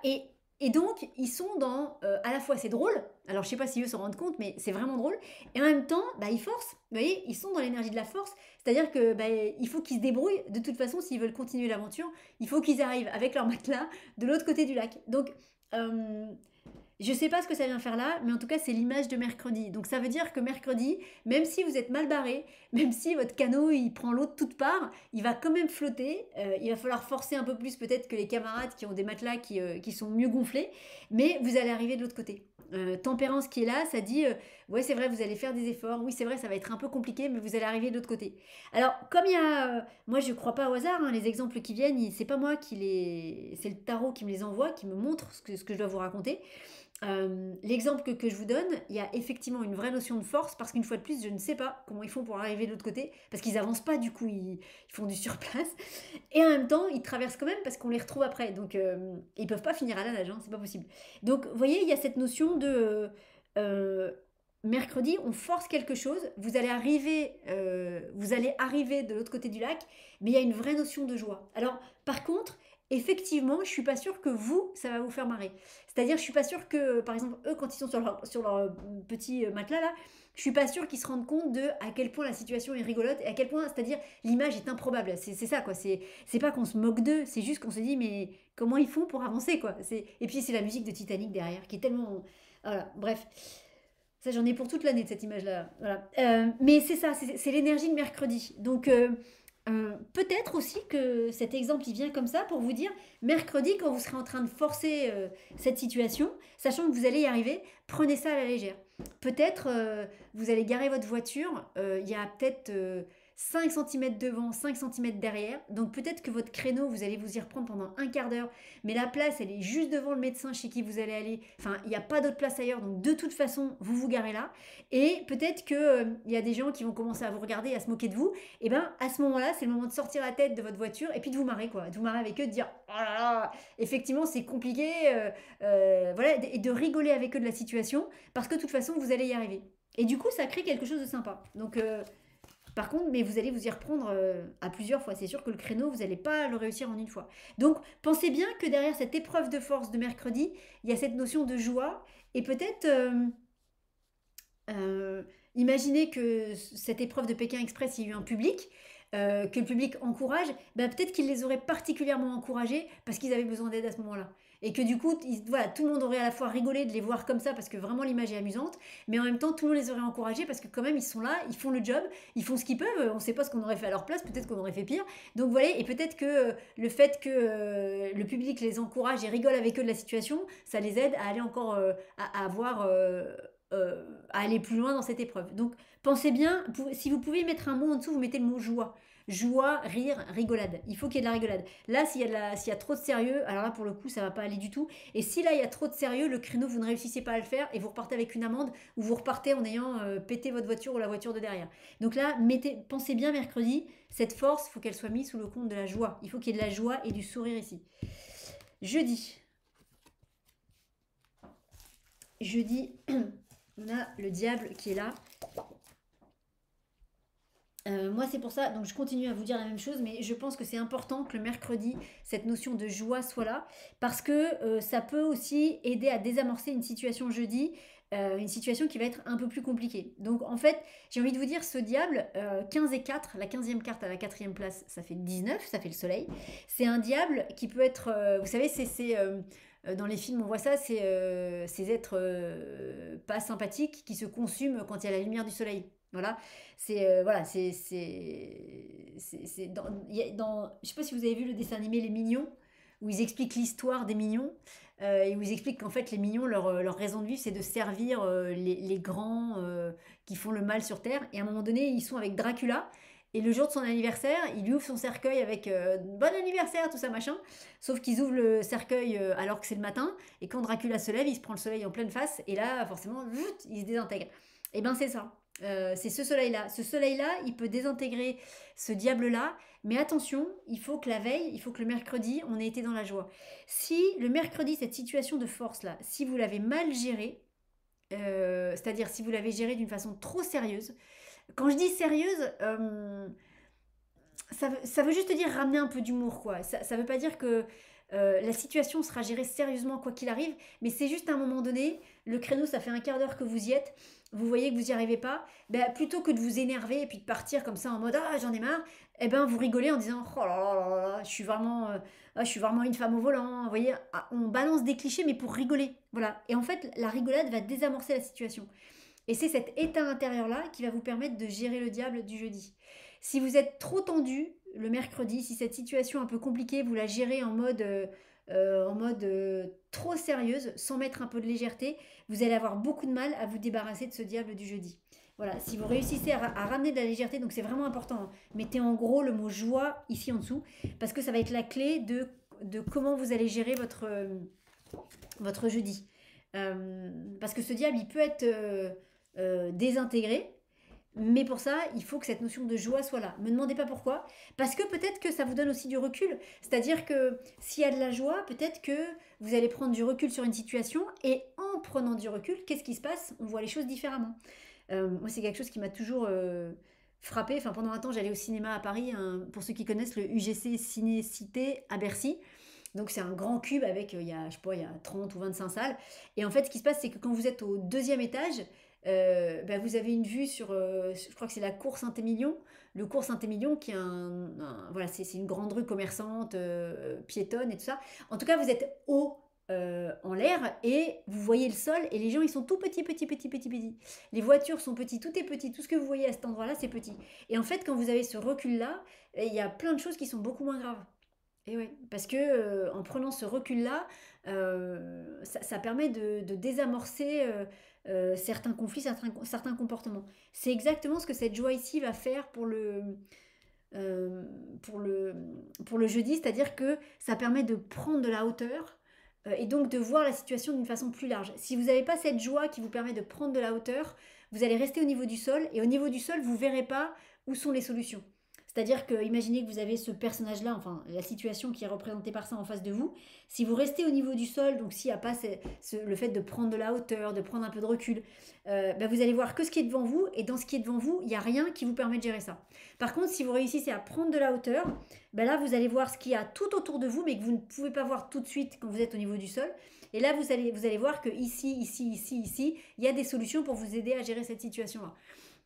et donc ils sont dans, à la fois c'est drôle, alors je sais pas si eux s'en rendent compte, mais c'est vraiment drôle, et en même temps, bah, ils forcent, vous voyez, ils sont dans l'énergie de la force, c'est-à-dire que bah, il faut qu'ils se débrouillent, de toute façon s'ils veulent continuer l'aventure, il faut qu'ils arrivent avec leur matelas de l'autre côté du lac. Donc, euh, Je sais pas ce que ça vient faire là, mais en tout cas, c'est l'image de mercredi. Donc ça veut dire que mercredi, même si vous êtes mal barré, même si votre canot il prend l'eau de toutes parts, il va quand même flotter. Il va falloir forcer un peu plus peut-être que les camarades qui ont des matelas qui sont mieux gonflés, mais vous allez arriver de l'autre côté. Tempérance qui est là, ça dit ouais c'est vrai vous allez faire des efforts, oui c'est vrai ça va être un peu compliqué mais vous allez arriver de l'autre côté. Alors comme il y a, moi je crois pas au hasard, hein, les exemples qui viennent, c'est pas moi qui les, c'est le tarot qui me les envoie, qui me montre ce que je dois vous raconter. L'exemple que je vous donne, il y a effectivement une vraie notion de force parce qu'une fois de plus, je ne sais pas comment ils font pour arriver de l'autre côté parce qu'ils avancent pas, du coup, ils font du surplace et en même temps, ils traversent quand même parce qu'on les retrouve après. Donc, ils peuvent pas finir à la nage, hein, c'est pas possible. Donc, vous voyez, il y a cette notion de euh, mercredi, on force quelque chose, vous allez arriver de l'autre côté du lac, mais il y a une vraie notion de joie. Alors, par contre, effectivement, je suis pas sûre que vous, ça va vous faire marrer. C'est-à-dire, je suis pas sûre que, par exemple, eux, quand ils sont sur leur petit matelas là, je suis pas sûre qu'ils se rendent compte de à quel point la situation est rigolote et à quel point, c'est-à-dire, l'image est improbable. C'est ça, quoi. C'est pas qu'on se moque d'eux, c'est juste qu'on se dit, mais comment ils font pour avancer, quoi. Et puis, c'est la musique de Titanic derrière qui est tellement. Voilà, bref. Ça, j'en ai pour toute l'année de cette image-là. Voilà. Mais c'est ça, c'est l'énergie de mercredi. Donc, peut-être aussi que cet exemple, il vient comme ça pour vous dire, mercredi, quand vous serez en train de forcer cette situation, sachant que vous allez y arriver, prenez ça à la légère. Peut-être vous allez garer votre voiture, il y a peut-être 5 cm devant, 5 cm derrière, donc peut-être que votre créneau, vous allez vous y reprendre pendant un quart d'heure, mais la place, elle est juste devant le médecin chez qui vous allez aller, enfin, il n'y a pas d'autre place ailleurs, donc de toute façon, vous vous garez là, et peut-être qu'il y a des gens qui vont commencer à vous regarder, à se moquer de vous, et bien à ce moment-là, c'est le moment de sortir la tête de votre voiture et puis de vous marrer, quoi, de vous marrer avec eux, de dire, oh là là, effectivement, c'est compliqué, voilà, et de rigoler avec eux de la situation, parce que de toute façon, vous allez y arriver. Et du coup, ça crée quelque chose de sympa. Donc, par contre, mais vous allez vous y reprendre à plusieurs fois. C'est sûr que le créneau, vous n'allez pas le réussir en une fois. Donc, pensez bien que derrière cette épreuve de force de mercredi, il y a cette notion de joie. Et peut-être, imaginez que cette épreuve de Pékin Express, il y a eu un public, que le public encourage, ben peut-être qu'il les aurait particulièrement encouragés parce qu'ils avaient besoin d'aide à ce moment-là. Et que du coup, voilà, tout le monde aurait à la fois rigolé de les voir comme ça parce que vraiment l'image est amusante, mais en même temps, tout le monde les aurait encouragés parce que quand même, ils sont là, ils font le job, ils font ce qu'ils peuvent, on ne sait pas ce qu'on aurait fait à leur place, peut-être qu'on aurait fait pire. Donc voilà, et peut-être que le fait que le public les encourage et rigole avec eux de la situation, ça les aide à aller encore, à avoir... à aller plus loin dans cette épreuve. Donc pensez bien, si vous pouvez mettre un mot en dessous, vous mettez le mot joie. Joie, rire, rigolade. Il faut qu'il y ait de la rigolade. Là, s'il y a trop de sérieux, alors là, pour le coup, ça va pas aller du tout. Et si là, il y a trop de sérieux, le créneau, vous ne réussissez pas à le faire et vous repartez avec une amende ou vous repartez en ayant pété votre voiture ou la voiture de derrière. Donc là, pensez bien mercredi, cette force, il faut qu'elle soit mise sous le compte de la joie. Il faut qu'il y ait de la joie et du sourire ici. Jeudi. Jeudi, on a le diable qui est là. Moi, c'est pour ça, donc je continue à vous dire la même chose, mais je pense que c'est important que le mercredi, cette notion de joie soit là, parce que ça peut aussi aider à désamorcer une situation jeudi, une situation qui va être un peu plus compliquée. Donc en fait, j'ai envie de vous dire, ce diable, 15 et 4, la 15e carte à la 4e place, ça fait 19, ça fait le soleil. C'est un diable qui peut être, vous savez, dans les films, on voit ça, c'est ces êtres pas sympathiques qui se consument quand il y a la lumière du soleil. Voilà, voilà, je sais pas si vous avez vu le dessin animé Les Mignons, où ils expliquent l'histoire des mignons, et où ils expliquent qu'en fait les mignons, leur raison de vivre, c'est de servir les grands qui font le mal sur Terre. Et à un moment donné, ils sont avec Dracula, et le jour de son anniversaire, il lui ouvre son cercueil avec bon anniversaire, tout ça machin. Sauf qu'ils ouvrent le cercueil alors que c'est le matin, et quand Dracula se lève, il se prend le soleil en pleine face, et là, forcément, il se désintègre. Et ben c'est ça. C'est ce soleil-là. Ce soleil-là, il peut désintégrer ce diable-là. Mais attention, il faut que la veille, il faut que le mercredi, on ait été dans la joie. Si le mercredi, cette situation de force-là, si vous l'avez mal gérée, c'est-à-dire si vous l'avez gérée d'une façon trop sérieuse, quand je dis sérieuse, ça veut juste dire ramener un peu d'humour, quoi. Ça veut pas dire que la situation sera gérée sérieusement quoi qu'il arrive, mais c'est juste à un moment donné, le créneau, ça fait un quart d'heure que vous y êtes, vous voyez que vous n'y arrivez pas, ben, plutôt que de vous énerver et puis de partir comme ça en mode ah j'en ai marre, eh ben vous rigolez en disant oh là là là là, je suis vraiment une femme au volant. Vous voyez, ah, on balance des clichés mais pour rigoler. Voilà. Et en fait, la rigolade va désamorcer la situation. Et c'est cet état intérieur-là qui va vous permettre de gérer le diable du jeudi. Si vous êtes trop tendu le mercredi, si cette situation un peu compliquée, vous la gérez en mode trop sérieuse, sans mettre un peu de légèreté, vous allez avoir beaucoup de mal à vous débarrasser de ce diable du jeudi. Voilà, si vous réussissez à ramener de la légèreté, donc c'est vraiment important, hein, mettez en gros le mot joie ici en dessous, parce que ça va être la clé de comment vous allez gérer votre jeudi. Parce que ce diable, il peut être désintégré, mais pour ça, il faut que cette notion de joie soit là. Me demandez pas pourquoi, parce que peut-être que ça vous donne aussi du recul. C'est-à-dire que s'il y a de la joie, peut-être que vous allez prendre du recul sur une situation, et en prenant du recul, qu'est-ce qui se passe? On voit les choses différemment. Moi, c'est quelque chose qui m'a toujours frappé. Enfin, pendant un temps, j'allais au cinéma à Paris, hein, pour ceux qui connaissent le UGC Ciné-Cité à Bercy. Donc c'est un grand cube avec, je sais pas, il y a 30 ou 25 salles. Et en fait, ce qui se passe, c'est que quand vous êtes au deuxième étage, bah, vous avez une vue sur, je crois que c'est la cour Saint-Émilion. Le cours Saint-Émilion qui est voilà, c'est une grande rue commerçante, piétonne et tout ça. En tout cas, vous êtes haut en l'air et vous voyez le sol et les gens ils sont tout petits, petits, petits, petits, petits. Les voitures sont petites, tout est petit, tout ce que vous voyez à cet endroit-là c'est petit. Et en fait, quand vous avez ce recul-là, il y a plein de choses qui sont beaucoup moins graves. Et ouais, parce que en prenant ce recul-là, ça permet de désamorcer certains conflits, certains comportements. C'est exactement ce que cette joie ici va faire euh, pour le, pour le jeudi, c'est-à-dire que ça permet de prendre de la hauteur et donc de voir la situation d'une façon plus large. Si vous n'avez pas cette joie qui vous permet de prendre de la hauteur, vous allez rester au niveau du sol et au niveau du sol, vous ne verrez pas où sont les solutions. C'est-à-dire que, imaginez que vous avez ce personnage-là, enfin la situation qui est représentée par ça en face de vous. Si vous restez au niveau du sol, donc s'il n'y a pas le fait de prendre de la hauteur, de prendre un peu de recul, bah, vous allez voir que ce qui est devant vous, et dans ce qui est devant vous, il n'y a rien qui vous permet de gérer ça. Par contre, si vous réussissez à prendre de la hauteur, bah là vous allez voir ce qu'il y a tout autour de vous, mais que vous ne pouvez pas voir tout de suite quand vous êtes au niveau du sol. Et là, vous allez voir que ici, ici, ici, ici, il y a des solutions pour vous aider à gérer cette situation-là.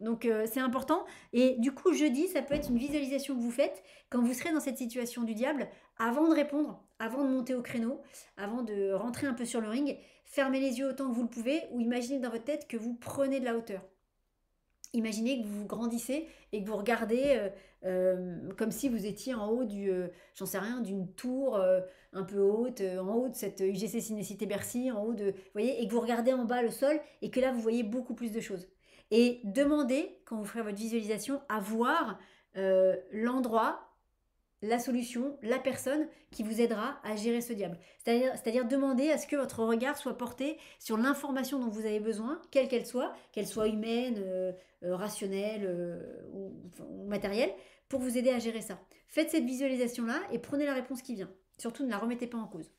Donc c'est important. Et du coup, jeudi, ça peut être une visualisation que vous faites quand vous serez dans cette situation du diable, avant de répondre, avant de monter au créneau, avant de rentrer un peu sur le ring. Fermez les yeux autant que vous le pouvez ou imaginez dans votre tête que vous prenez de la hauteur. Imaginez que vous grandissez et que vous regardez comme si vous étiez en haut j'en sais rien, d'une tour un peu haute, en haut de cette UGC Cinécité Bercy, en haut de, vous voyez, et que vous regardez en bas le sol et que là vous voyez beaucoup plus de choses. Et demandez, quand vous ferez votre visualisation, à voir l'endroit, la solution, la personne qui vous aidera à gérer ce diable. C'est-à-dire demander à ce que votre regard soit porté sur l'information dont vous avez besoin, quelle qu'elle soit humaine, rationnelle ou matérielle, pour vous aider à gérer ça. Faites cette visualisation-là et prenez la réponse qui vient. Surtout ne la remettez pas en cause.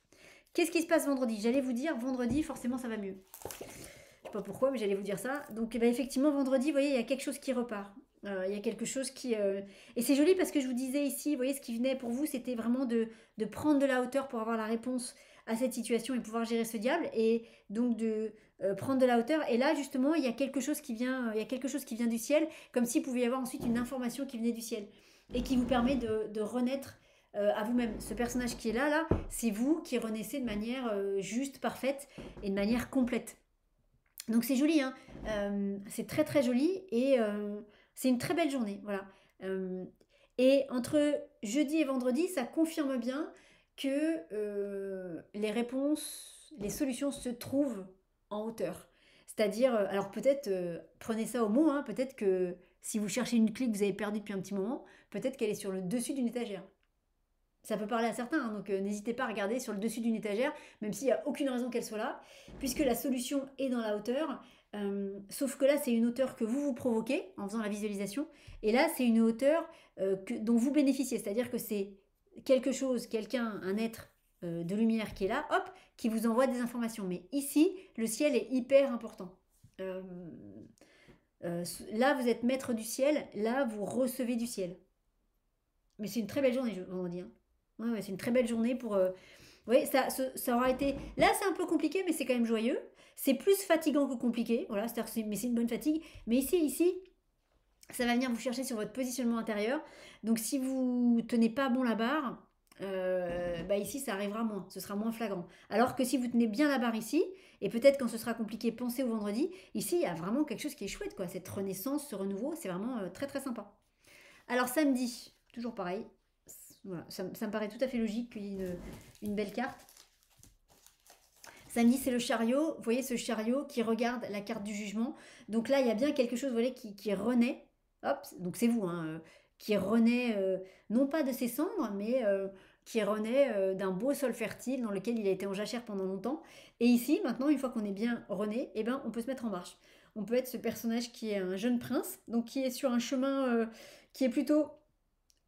Qu'est-ce qui se passe vendredi? J'allais vous dire, vendredi, forcément, ça va mieux. Je sais pas pourquoi, mais j'allais vous dire ça. Donc, eh ben, effectivement, vendredi, vous voyez, il y a quelque chose qui repart. Il y a quelque chose qui... Et c'est joli parce que je vous disais ici, vous voyez, ce qui venait pour vous, c'était vraiment de prendre de la hauteur pour avoir la réponse à cette situation et pouvoir gérer ce diable. Et donc de prendre de la hauteur. Et là, justement, il y a quelque chose qui vient, il y a quelque chose qui vient du ciel, comme s'il pouvait y avoir ensuite une information qui venait du ciel et qui vous permet de renaître à vous-même. Ce personnage qui est là, c'est vous qui renaissez de manière juste, parfaite et de manière complète. Donc c'est joli, hein. C'est très très joli et c'est une très belle journée, voilà. Et entre jeudi et vendredi, ça confirme bien que les réponses, les solutions se trouvent en hauteur. C'est-à-dire, alors peut-être, prenez ça au mot, hein, peut-être que si vous cherchez une clé que vous avez perdue depuis un petit moment, peut-être qu'elle est sur le dessus d'une étagère. Ça peut parler à certains, hein, donc n'hésitez pas à regarder sur le dessus d'une étagère, même s'il n'y a aucune raison qu'elle soit là, puisque la solution est dans la hauteur. Sauf que là, c'est une hauteur que vous provoquez en faisant la visualisation, et là, c'est une hauteur dont vous bénéficiez, c'est-à-dire que c'est quelque chose, quelqu'un, un être de lumière qui est là, hop, qui vous envoie des informations. Mais ici, le ciel est hyper important. Euh, Là, vous êtes maître du ciel, là, vous recevez du ciel. Mais c'est une très belle journée, on va dire. Ouais, ouais, c'est une très belle journée pour. Oui, ça aura été. Là, c'est un peu compliqué, mais c'est quand même joyeux. C'est plus fatigant que compliqué, voilà, mais c'est une bonne fatigue. Mais ici, ça va venir vous chercher sur votre positionnement intérieur. Donc si vous tenez pas bon la barre, bah ici ça arrivera moins, ce sera moins flagrant. Alors que si vous tenez bien la barre ici, et peut-être quand ce sera compliqué, pensez au vendredi, ici il y a vraiment quelque chose qui est chouette, quoi. Cette renaissance, ce renouveau, c'est vraiment très très sympa. Alors samedi, toujours pareil, voilà, ça me paraît tout à fait logique qu'il y ait une belle carte. Samedi, c'est le chariot. Vous voyez ce chariot qui regarde la carte du jugement. Donc là, il y a bien quelque chose, vous voyez, qui renaît. Hop, donc c'est vous, hein, qui renaît, non pas de ses cendres, mais qui renaît d'un beau sol fertile dans lequel il a été en jachère pendant longtemps. Et ici, maintenant, une fois qu'on est bien rené, eh ben, on peut se mettre en marche. On peut être ce personnage qui est un jeune prince, donc qui est sur un chemin qui est plutôt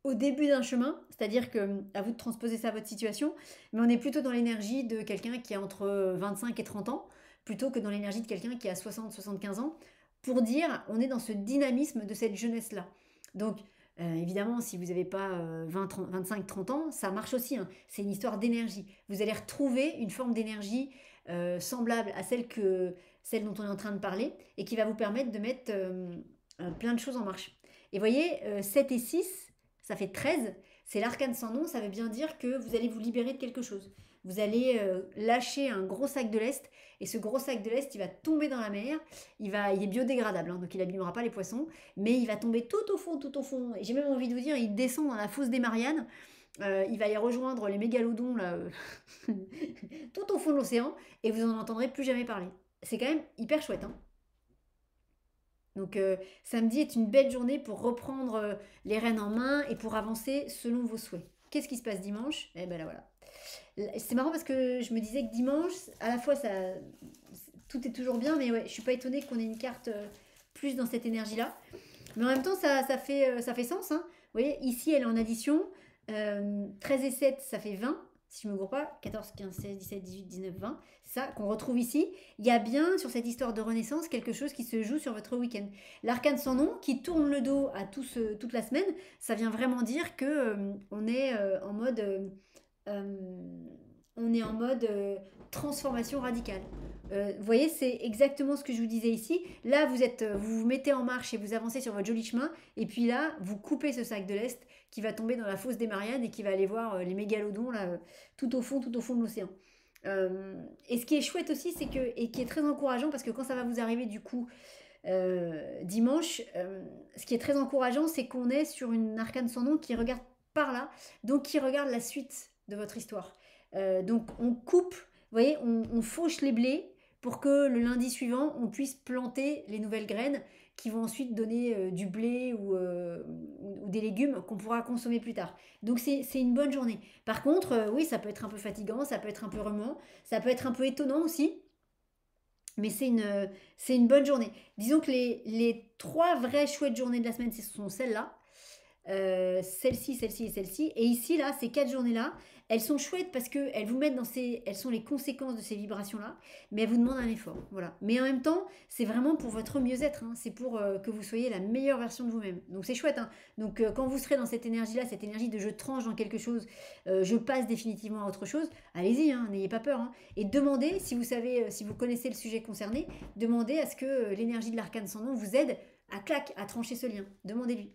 au début d'un chemin, c'est-à-dire que à vous de transposer ça à votre situation, mais on est plutôt dans l'énergie de quelqu'un qui a entre 25 et 30 ans, plutôt que dans l'énergie de quelqu'un qui a 60-75 ans, pour dire on est dans ce dynamisme de cette jeunesse-là. Donc, évidemment, si vous n'avez pas 25-30 ans, ça marche aussi, hein. C'est une histoire d'énergie. Vous allez retrouver une forme d'énergie semblable à celle dont on est en train de parler, et qui va vous permettre de mettre plein de choses en marche. Et vous voyez, 7 et 6, ça fait 13, c'est l'arcane sans nom, ça veut bien dire que vous allez vous libérer de quelque chose. Vous allez lâcher un gros sac de lest, et ce gros sac de lest, il va tomber dans la mer, il est biodégradable, hein, donc il n'abîmera pas les poissons, mais il va tomber tout au fond, et j'ai même envie de vous dire, il descend dans la fosse des Mariannes, il va y rejoindre les mégalodons, là, tout au fond de l'océan, et vous n'en entendrez plus jamais parler. C'est quand même hyper chouette, hein. Donc samedi est une belle journée pour reprendre les rênes en main et pour avancer selon vos souhaits. Qu'est-ce qui se passe dimanche? Eh ben là voilà. C'est marrant parce que je me disais que dimanche, à la fois tout est toujours bien, mais ouais, je suis pas étonnée qu'on ait une carte plus dans cette énergie-là. Mais en même temps, ça fait sens, hein. Vous voyez, ici elle est en addition. 13 et 7, ça fait 20 si je ne me gourre pas, 14, 15, 16, 17, 18, 19, 20, c'est ça qu'on retrouve ici. Il y a bien sur cette histoire de renaissance quelque chose qui se joue sur votre week-end. L'arcane sans nom qui tourne le dos à toute la semaine, ça vient vraiment dire que on est en mode transformation radicale. Vous voyez, c'est exactement ce que je vous disais ici. Là, vous vous mettez en marche et vous avancez sur votre joli chemin. Et puis là, vous coupez ce sac de lest qui va tomber dans la fosse des Mariannes et qui va aller voir les mégalodons là, tout au fond de l'océan. Et ce qui est chouette aussi, et qui est très encourageant, parce que quand ça va vous arriver du coup dimanche, ce qui est très encourageant, c'est qu'on est sur une arcane sans nom qui regarde par là, donc qui regarde la suite de votre histoire. Donc on coupe, vous voyez, on fauche les blés pour que le lundi suivant, on puisse planter les nouvelles graines qui vont ensuite donner du blé ou des légumes qu'on pourra consommer plus tard. Donc c'est une bonne journée. Par contre, oui, ça peut être un peu fatigant, ça peut être un peu remuant, ça peut être un peu étonnant aussi, mais c'est une bonne journée. Disons que les trois vraies chouettes journées de la semaine, ce sont celles-là. Celle-ci, celle-ci et celle-ci. Et ici, là, ces quatre journées-là, elles sont chouettes parce qu'elles vous mettent elles sont les conséquences de ces vibrations-là, mais elles vous demandent un effort. Voilà. Mais en même temps, c'est vraiment pour votre mieux-être, hein. C'est pour que vous soyez la meilleure version de vous-même. Donc c'est chouette, hein. Donc quand vous serez dans cette énergie-là, cette énergie de je tranche dans quelque chose, je passe définitivement à autre chose, allez-y, hein, n'ayez pas peur, hein. Et demandez, si vous savez, si vous connaissez le sujet concerné, demandez à ce que l'énergie de l'arcane sans nom vous aide à trancher ce lien. Demandez-lui.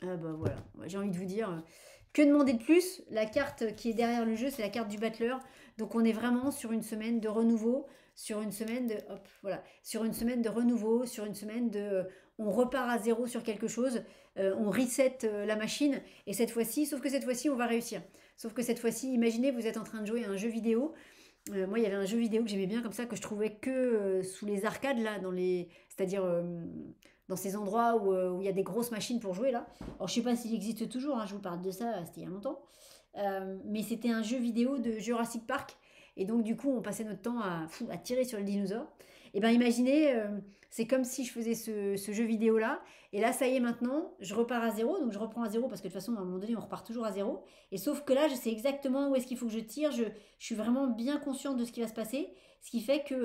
Ah bah voilà, j'ai envie de vous dire, que demander de plus? La carte qui est derrière le jeu, c'est la carte du battleur. Donc on est vraiment sur une semaine de renouveau, sur une semaine de hop, voilà, sur une semaine de renouveau, sur une semaine de on repart à zéro sur quelque chose, on reset la machine et cette fois-ci, sauf que cette fois-ci on va réussir. Sauf que cette fois-ci, imaginez vous êtes en train de jouer à un jeu vidéo. Moi, il y avait un jeu vidéo que j'aimais bien comme ça, que je trouvais que sous les arcades là, c'est-à-dire dans ces endroits où il y a des grosses machines pour jouer là. Alors je sais pas s'il existe toujours, hein, je vous parle de ça, c'était il y a longtemps. Mais c'était un jeu vidéo de Jurassic Park. Et donc du coup on passait notre temps à tirer sur le dinosaure. Et bien imaginez, c'est comme si je faisais ce jeu vidéo là. Et là ça y est maintenant, je repars à zéro. Donc je reprends à zéro parce que de toute façon à un moment donné on repart toujours à zéro. Et sauf que là je sais exactement où est-ce qu'il faut que je tire. Je suis vraiment bien consciente de ce qui va se passer. Ce qui fait que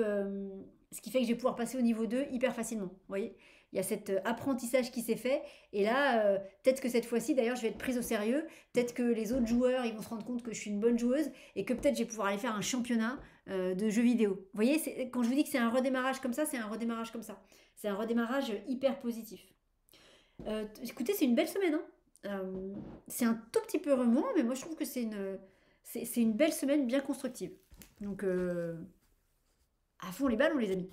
je vais pouvoir passer au niveau 2 hyper facilement. Vous voyez, il y a cet apprentissage qui s'est fait. Et là, peut-être que cette fois-ci, d'ailleurs, je vais être prise au sérieux. Peut-être que les autres joueurs, ils vont se rendre compte que je suis une bonne joueuse et que peut-être je vais pouvoir aller faire un championnat de jeux vidéo. Vous voyez, quand je vous dis que c'est un redémarrage comme ça, c'est un redémarrage comme ça. C'est un redémarrage hyper positif. Écoutez, c'est une belle semaine, hein. C'est un tout petit peu remuant, mais moi je trouve que c'est une belle semaine bien constructive. Donc, à fond les ballons, les amis.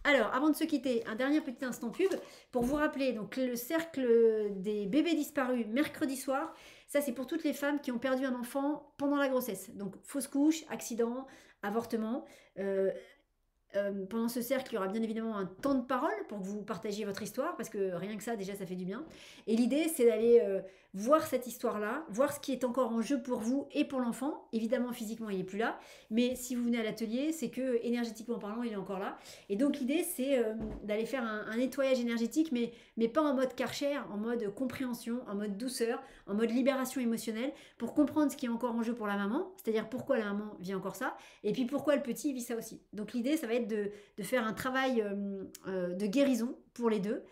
Alors, avant de se quitter, un dernier petit instant pub pour vous rappeler donc le cercle des bébés disparus mercredi soir. Ça, c'est pour toutes les femmes qui ont perdu un enfant pendant la grossesse. Donc, fausse couche, accident, avortement. Euh, Pendant ce cercle, il y aura bien évidemment un temps de parole pour que vous partagiez votre histoire, parce que rien que ça, déjà, ça fait du bien. Et l'idée, c'est d'aller voir cette histoire-là, voir ce qui est encore en jeu pour vous et pour l'enfant. Évidemment, physiquement, il n'est plus là, mais si vous venez à l'atelier, c'est que énergétiquement parlant, il est encore là. Et donc, l'idée, c'est d'aller faire un nettoyage énergétique, mais pas en mode Karcher, en mode compréhension, en mode douceur, en mode libération émotionnelle, pour comprendre ce qui est encore en jeu pour la maman, c'est-à-dire pourquoi la maman vit encore ça, et puis pourquoi le petit vit ça aussi. Donc l'idée, ça va être de faire un travail de guérison pour les deux,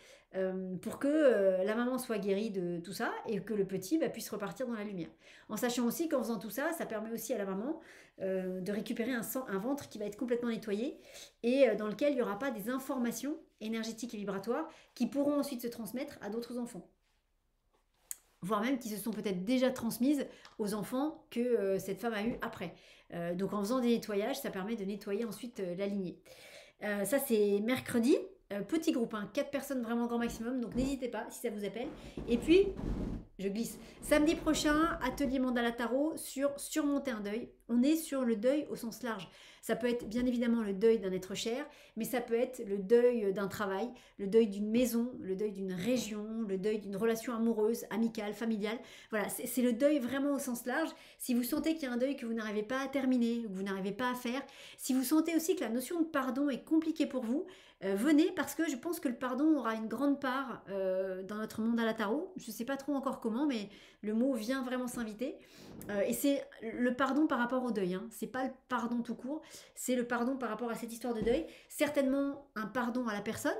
pour que la maman soit guérie de tout ça et que le petit puisse repartir dans la lumière. En sachant aussi qu'en faisant tout ça, ça permet aussi à la maman de récupérer un ventre qui va être complètement nettoyé et dans lequel il n'y aura pas des informations énergétiques et vibratoires qui pourront ensuite se transmettre à d'autres enfants, voire même qui se sont peut-être déjà transmises aux enfants que cette femme a eu après. Donc en faisant des nettoyages, ça permet de nettoyer ensuite la lignée. Ça c'est mercredi, petit groupe, hein, 4 personnes vraiment grand maximum, donc n'hésitez pas si ça vous appelle. Et puis, je glisse, samedi prochain, atelier Mandala Tarot sur surmonter un deuil. On est sur le deuil au sens large. Ça peut être bien évidemment le deuil d'un être cher, mais ça peut être le deuil d'un travail, le deuil d'une maison, le deuil d'une région, le deuil d'une relation amoureuse, amicale, familiale. Voilà, c'est le deuil vraiment au sens large. Si vous sentez qu'il y a un deuil que vous n'arrivez pas à terminer, ou que vous n'arrivez pas à faire, si vous sentez aussi que la notion de pardon est compliquée pour vous, venez parce que je pense que le pardon aura une grande part dans notre Mandala Tarot. Je ne sais pas trop encore comment, mais le mot vient vraiment s'inviter. Et c'est le pardon par rapport au deuil. Hein. C'est pas le pardon tout court, c'est le pardon par rapport à cette histoire de deuil. Certainement un pardon à la personne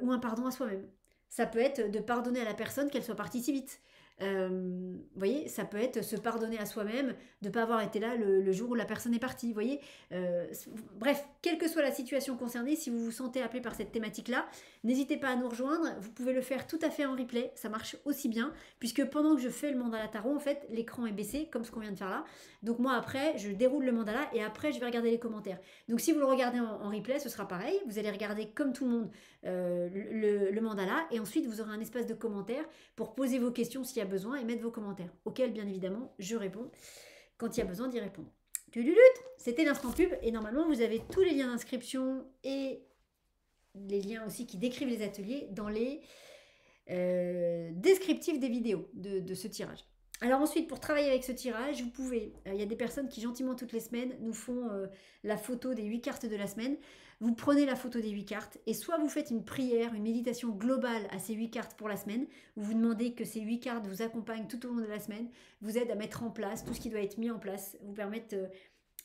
ou un pardon à soi-même. Ça peut être de pardonner à la personne qu'elle soit partie si vite. Vous voyez, ça peut être se pardonner à soi-même de ne pas avoir été là le jour où la personne est partie. Vous voyez, bref, quelle que soit la situation concernée, si vous vous sentez appelé par cette thématique-là, n'hésitez pas à nous rejoindre. Vous pouvez le faire tout à fait en replay, ça marche aussi bien, puisque pendant que je fais le mandala tarot, en fait, l'écran est baissé, comme ce qu'on vient de faire là. Donc moi, après, je déroule le mandala et après, je vais regarder les commentaires. Donc si vous le regardez en replay, ce sera pareil. Vous allez regarder comme tout le monde le mandala et ensuite, vous aurez un espace de commentaires pour poser vos questions s'il y a besoin et mettre vos commentaires, auxquels, bien évidemment, je réponds quand il y a besoin d'y répondre. C'était l'instant pub et normalement, vous avez tous les liens d'inscription et les liens aussi qui décrivent les ateliers dans les descriptifs des vidéos de ce tirage. Alors ensuite, pour travailler avec ce tirage, vous pouvez, il y a des personnes qui gentiment toutes les semaines nous font la photo des 8 cartes de la semaine. Vous prenez la photo des 8 cartes et soit vous faites une prière, une méditation globale à ces 8 cartes pour la semaine, où vous demandez que ces 8 cartes vous accompagnent tout au long de la semaine, vous aident à mettre en place tout ce qui doit être mis en place, vous permettent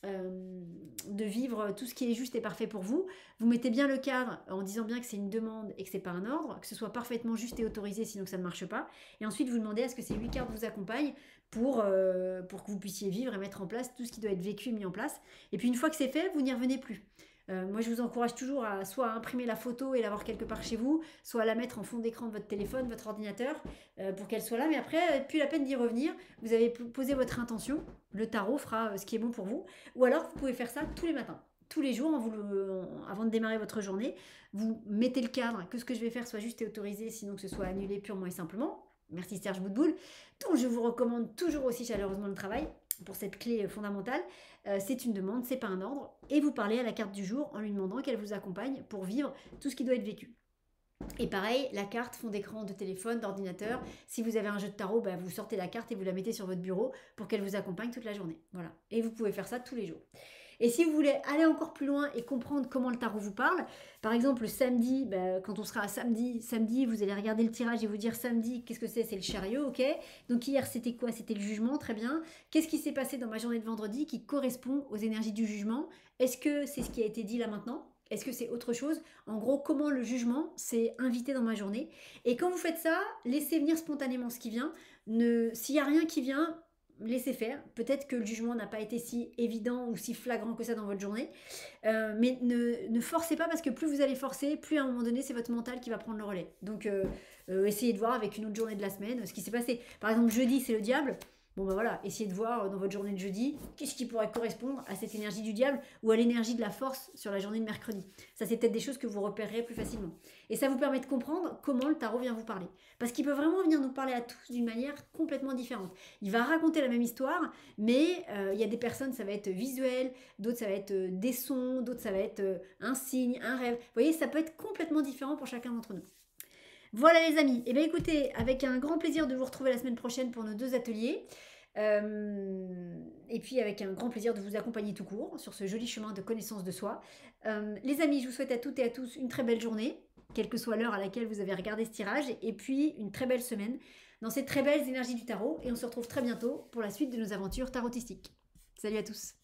de vivre tout ce qui est juste et parfait pour vous. Vous mettez bien le cadre en disant bien que c'est une demande et que c'est pas un ordre, que ce soit parfaitement juste et autorisé, sinon ça ne marche pas. Et ensuite vous demandez à ce que ces 8 cartes vous accompagnent pour que vous puissiez vivre et mettre en place tout ce qui doit être vécu et mis en place. Et puis une fois que c'est fait, vous n'y revenez plus. Moi, je vous encourage toujours à soit à imprimer la photo et l'avoir quelque part chez vous, soit à la mettre en fond d'écran de votre téléphone, votre ordinateur, pour qu'elle soit là. Mais après, plus la peine d'y revenir. Vous avez posé votre intention. Le tarot fera ce qui est bon pour vous. Ou alors, vous pouvez faire ça tous les matins. Tous les jours, avant de démarrer votre journée, vous mettez le cadre, que ce que je vais faire soit juste et autorisé, sinon que ce soit annulé purement et simplement. Merci Serge Boudboul, dont je vous recommande toujours aussi chaleureusement le travail pour cette clé fondamentale. C'est une demande, c'est pas un ordre. Et vous parlez à la carte du jour en lui demandant qu'elle vous accompagne pour vivre tout ce qui doit être vécu. Et pareil, la carte fond d'écran de téléphone, d'ordinateur. Si vous avez un jeu de tarot, vous sortez la carte et vous la mettez sur votre bureau pour qu'elle vous accompagne toute la journée. Voilà. Et vous pouvez faire ça tous les jours. Et si vous voulez aller encore plus loin et comprendre comment le tarot vous parle, par exemple le samedi, quand on sera à samedi, vous allez regarder le tirage et vous dire samedi, qu'est-ce que c'est? C'est le chariot, ok. Donc hier c'était quoi? C'était le jugement, très bien. Qu'est-ce qui s'est passé dans ma journée de vendredi qui correspond aux énergies du jugement? Est-ce que c'est ce qui a été dit là maintenant? Est-ce que c'est autre chose? En gros, comment le jugement s'est invité dans ma journée? Et quand vous faites ça, laissez venir spontanément ce qui vient. S'il n'y a rien qui vient, laissez faire. Peut-être que le jugement n'a pas été si évident ou si flagrant que ça dans votre journée. Mais ne forcez pas, parce que plus vous allez forcer, plus à un moment donné, c'est votre mental qui va prendre le relais. Donc, essayez de voir avec une autre journée de la semaine ce qui s'est passé. Par exemple, jeudi, c'est le diable. Bon ben voilà, essayez de voir dans votre journée de jeudi, qu'est-ce qui pourrait correspondre à cette énergie du diable ou à l'énergie de la force sur la journée de mercredi. Ça, c'est peut-être des choses que vous repérerez plus facilement. Et ça vous permet de comprendre comment le tarot vient vous parler. Parce qu'il peut vraiment venir nous parler à tous d'une manière complètement différente. Il va raconter la même histoire, mais il y a des personnes, ça va être visuel, d'autres, ça va être des sons, d'autres, ça va être un signe, un rêve. Vous voyez, ça peut être complètement différent pour chacun d'entre nous. Voilà les amis, et bien écoutez, avec un grand plaisir de vous retrouver la semaine prochaine pour nos 2 ateliers. Et puis avec un grand plaisir de vous accompagner tout court sur ce joli chemin de connaissance de soi. Les amis, je vous souhaite à toutes et à tous une très belle journée, quelle que soit l'heure à laquelle vous avez regardé ce tirage, et puis une très belle semaine dans ces très belles énergies du tarot. Et on se retrouve très bientôt pour la suite de nos aventures tarotistiques. Salut à tous!